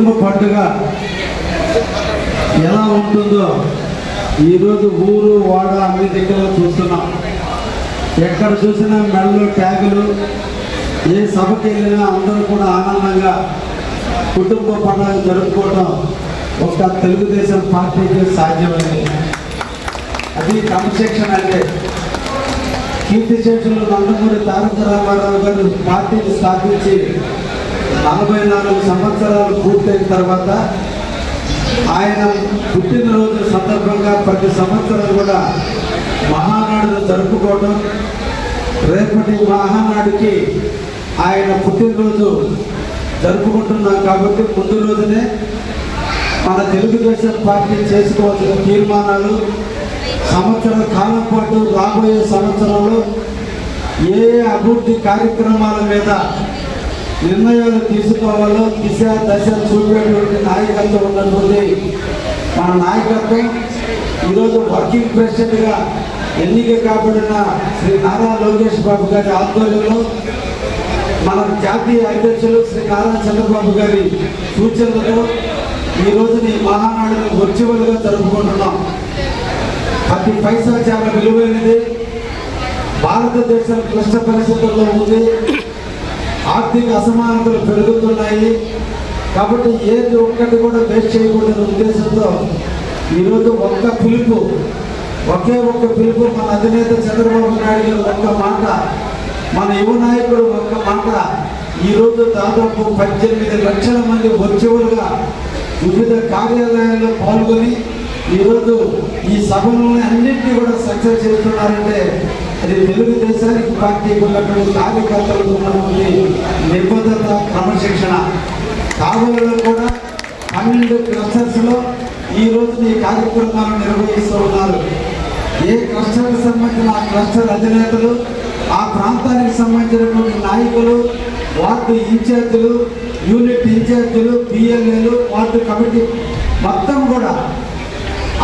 కుటుంబ పండుగ ఎలా ఉంటుందో ఈరోజు ఊరు వాడ అన్ని దగ్గర చూస్తున్నాం. ఎక్కడ చూసినా మెడలు ట్యాగులు, ఏ సభకి వెళ్ళినా అందరూ కూడా ఆనందంగా కుటుంబ పండుగ జరుపుకోవడం ఒక తెలుగుదేశం పార్టీకి సాధ్యమైంది. అది క్రమశిక్షణ అంటే. కీర్తిశేషులు నందమూరి తారక రామారావు గారు పార్టీని స్థాపించి 44 సంవత్సరాలు పూర్తయిన తర్వాత ఆయన పుట్టినరోజు సందర్భంగా ప్రతి సంవత్సరం కూడా మహానాడును జరుపుకోవడం, రేపటి మహానాడుకి ఆయన పుట్టినరోజు జరుపుకుంటున్నాం కాబట్టి ముందు రోజునే మన తెలుగుదేశం పార్టీ చేసుకోవాల్సిన తీర్మానాలు, సంవత్సరం కాలం పాటు రాబోయే సంవత్సరంలో ఏ అభివృద్ధి కార్యక్రమాల మీద నిర్ణయాలు తీసుకోవాలో దిశ దశ చూపేటువంటి నాయకత్వం ఉన్నటువంటి మన నాయకత్వం ఈరోజు వర్కింగ్ ప్రెసిడెంట్గా ఎన్నిక కాబడిన శ్రీ నారా లోకేష్ బాబు గారి ఆధ్వర్యంలో మన జాతీయ అధ్యక్షులు శ్రీ నారా చంద్రబాబు గారి సూచనలతో ఈరోజుని మహానాడుని వర్చువల్గా జరుపుకుంటున్నాం. ప్రతి పైసా చాలా విలువైనది. భారతదేశం క్లిష్ట పరిస్థితుల్లో ఉంది. ఆర్థిక అసమానతలు పెరుగుతున్నాయి. కాబట్టి ఏది ఒక్కటి కూడా వేస్ట్ చేయకూడదనే ఉద్దేశంతో ఈరోజు ఒకే ఒక్క పిలుపు మన అధినేత చంద్రబాబు నాయుడు గారు ఒక్క మాట, మన యువ నాయకుడు ఒక్క మాట ఈరోజు దాదాపు 18 లక్షల మంది వర్చువల్గా వివిధ కార్యాలయాల్లో పాల్గొని ఈరోజు ఈ సభలను అన్నింటినీ కూడా సక్సెస్ చేస్తున్నారంటే అది తెలుగుదేశానికి పార్టీకి ఉన్నటువంటి కార్యకర్తలకు ఉన్నటువంటి నిబద్ధత, క్రమశిక్షణ. కావలిలో కూడా 12 క్లస్టర్స్లో ఈరోజు ఈ కార్యక్రమాలను నిర్వహిస్తూ ఉన్నారు. ఏ క్లస్టర్కి సంబంధించిన ఆ క్లస్టర్ అధినేతలు, ఆ ప్రాంతానికి సంబంధించినటువంటి నాయకులు, వార్డు ఇన్ఛార్జీలు, యూనిట్ ఇన్ఛార్జీలు, పిఎల్ఏలు, వార్డు కమిటీ మొత్తం కూడా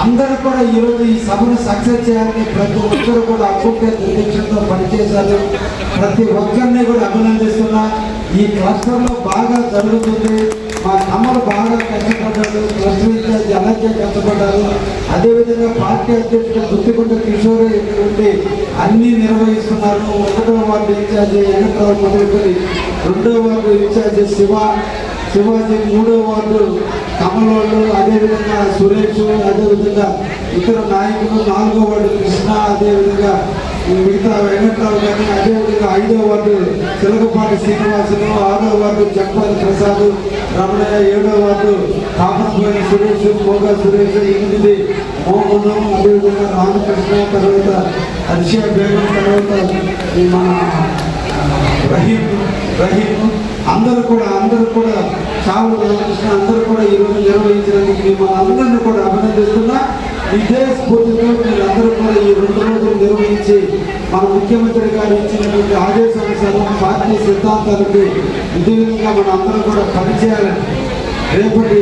అందరూ కూడా ఈరోజు ఈ సభను సక్సెస్ చేయాలని ప్రతి ఒక్కరు కూడా అకుంఠ దీక్షతో పనిచేశారు. ప్రతి ఒక్కరిని కూడా అభినందిస్తున్నా. ఈ క్లస్టర్లో బాగా జరుగుతుంది. మా తమ్ముడు బాగా కష్టపడ్డారు, క్లస్టర్ ఇన్ఛార్జి అలాగే కష్టపడ్డారు. అదేవిధంగా పార్టీ అధ్యక్షుడు గుత్తికొండ కిషోర్ ఇక్కడ ఉండి అన్నీ నిర్వహిస్తున్నారు. 1వ వార్డు ఇన్ఛార్జి వెంకట్రావు మొదలుకొని 2వ వార్డు ఇన్ఛార్జి శివాజీ, 3వ వార్డు కమలోళ్ళు, అదేవిధంగా సురేష్, అదేవిధంగా ఇతర నాయకులు, 4వ వార్డు కృష్ణ, అదేవిధంగా మిగతా వెంకట్రావు గారిని, అదేవిధంగా 5వ వార్డు చిలకపాటి శ్రీనివాసులు, 6వ వార్డు జగపాలి ప్రసాద్, రమణయ్య, 7వ వార్డు కామనపోయిన సురేష్, మోగా సురేష్, 8 మోహను, అదేవిధంగా రామకృష్ణ, తర్వాత హర్షియా బేగం, తర్వాత మన రహీం అందరూ కూడా చావు రామకృష్ణ అందరూ కూడా ఈరోజు నిర్వహించడానికి మిమ్మల్ని అందరినీ కూడా అభినందిస్తున్నా. ఇదే స్ఫూర్తితో మీరందరూ కూడా ఈ 2 రోజులు నిర్వహించి మన ముఖ్యమంత్రి గారు ఇచ్చినటువంటి ఆదేశానుసారం పార్టీ సిద్ధాంతాలకి విధంగా మన అందరూ కూడా పనిచేయాలని, రేపటి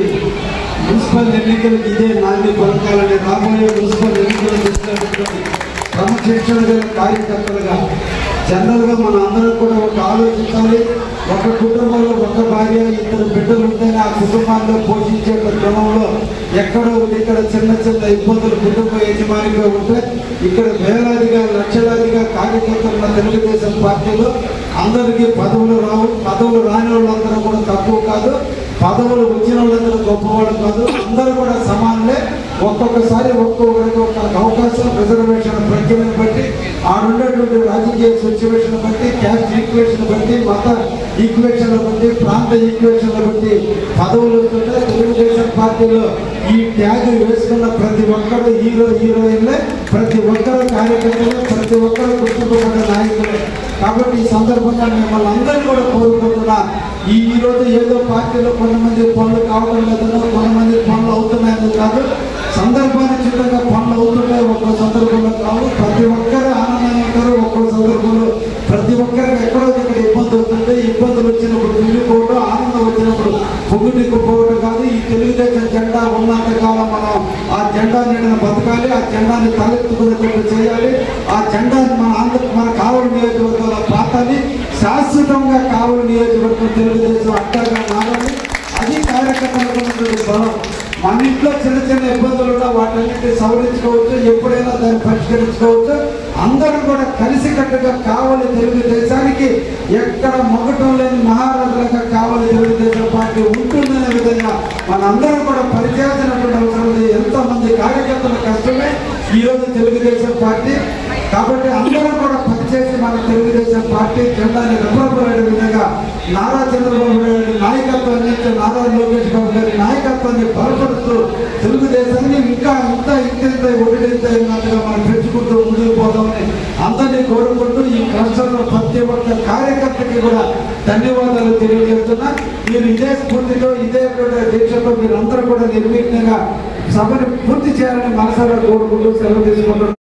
మున్సిపల్ ఎన్నికలకు ఇదే నాంది పలకాలని, రాబోయే మున్సిపల్ ఎన్నికలు తీసుకున్నటువంటి క్రమశిక్షణ కార్యకర్తలుగా జనరల్గా మన అందరూ కూడా ఒక ఆలోచించాలి. ఒక కుటుంబంలో ఒక భార్య, 2 బిడ్డలు ఉంటేనే ఆ కుటుంబాల్లో పోషించే క్రమంలో ఎక్కడో ఇక్కడ చిన్న ఇబ్బందులు కుటుంబ యజమానిగా ఉంటే ఇక్కడ వేలాదిగా లక్షలాదిగా కార్యకర్తలు ఉన్న తెలుగుదేశం పార్టీలో అందరికీ పదవులు రావు. పదవులు రాని వాళ్ళందరూ కూడా తక్కువ కాదు, పదవులు వచ్చిన వాళ్ళందరూ గొప్పవాళ్ళు కాదు. అందరూ కూడా సమానమే. ఒక్కొక్కసారి ఒక్కొక్కరికి ఒక్కొక్క అవకాశం, రిజర్వేషన్ ప్రక్రియను బట్టి, ఆడున్నటువంటి రాజకీయ సిచ్యువేషన్ బట్టి, క్యాస్ట్ ఈక్వేషన్ బట్టి, మత ఈక్వేషన్ల బట్టి, ప్రాంత ఈక్వేషన్ల బట్టి పదవులు వస్తుంటే తెలుగుదేశం పార్టీలో ఈ ట్యాగ్ వేసుకున్న ప్రతి ఒక్కరు హీరోయిన్లే, ప్రతి ఒక్కరు కార్యకర్తలు, ప్రతి ఒక్కరు గుర్తుపడ్డ నాయకులే. కాబట్టి ఈ సందర్భంగా మిమ్మల్ని అందరినీ కూడా కోరుకుంటున్నా. ఈరోజు ఏదో పార్టీలో కొంతమంది పనులు కావడం లేదనో, కొంతమంది పనులు అవుతున్నాయని కాదు, సందర్భానుచితంగా పనులు అవుతున్నాయి. ఒక్కో సందర్భంలో కావు. ప్రతి ఒక్కరు ఆనందంగా ఉంటారు. ఒక్కో సందర్భంలో ప్రతి ఒక్కరికి ఎక్కడో ఇక్కడ ఇబ్బంది అవుతుంది. ఇబ్బందులు వచ్చినప్పుడు తిరిగిపోవడం, ఆనందం వచ్చినప్పుడు పొంగుటిక్కుపోవడం కాదు. ఈ తెలుగుదేశం జెండా ఉన్నంతకాలం మనం ఆ జెండా నీడను బతకాలి. ఆ జెండాని తలెత్తుకునేటట్టు చేయాలి. ఆ జెండాని మన కావలి నియోజకవర్గంలో పాతాలి. శాశ్వతంగా కావలి నియోజకవర్గం తెలుగుదేశం అడ్డగా మారాలి. అది కార్యక్రమం. కార్యకర్తలకు ఉన్నటువంటి బలం. మన ఇంట్లో చిన్న చిన్న ఇబ్బందులు ఉన్నా వాటన్నిటిని సవరించుకోవచ్చు, ఎప్పుడైనా దాన్ని పరిష్కరించుకోవచ్చు. అందరూ కూడా కలిసికట్టుగా కావలి తెలుగుదేశానికి ఎక్కడ మొగటం లేని మహారాజులుగా కావలి తెలుగుదేశం పార్టీ ఉంటుందనే విధంగా మనందరం కూడా పనిచేయాల్సినటువంటి అవసరం ఉంది. ఎంతోమంది కార్యకర్తల కష్టమే ఈరోజు తెలుగుదేశం పార్టీ. కాబట్టి అందరం కూడా పనిచేసి మన తెలుగుదేశం పార్టీ జెండాని రెప్పబడే విధంగా నారా చంద్రబాబు నాయుడు నాయకత్వాన్ని, నారా లోకేష్ బాబు గారి నాయకత్వాన్ని బలపరుస్తూ తెలుగుదేశాన్ని ఇంకా ఇంత ఒడిదింతగా మనం పెంచుకుంటూ ముందుకు పోదామని అందరినీ కోరుకుంటూ ఈ రాష్ట్రంలో ప్రతి ఒక్క కార్యకర్తకి కూడా ధన్యవాదాలు తెలియజేస్తున్నా. మీరు ఇదే స్ఫూర్తితో ఇదే దీక్షతో మీరు అందరూ కూడా నిర్విఘ్నంగా సభను పూర్తి చేయాలని మనసారా కోరుకుంటూ సెలవు తీసుకుంటున్నారు.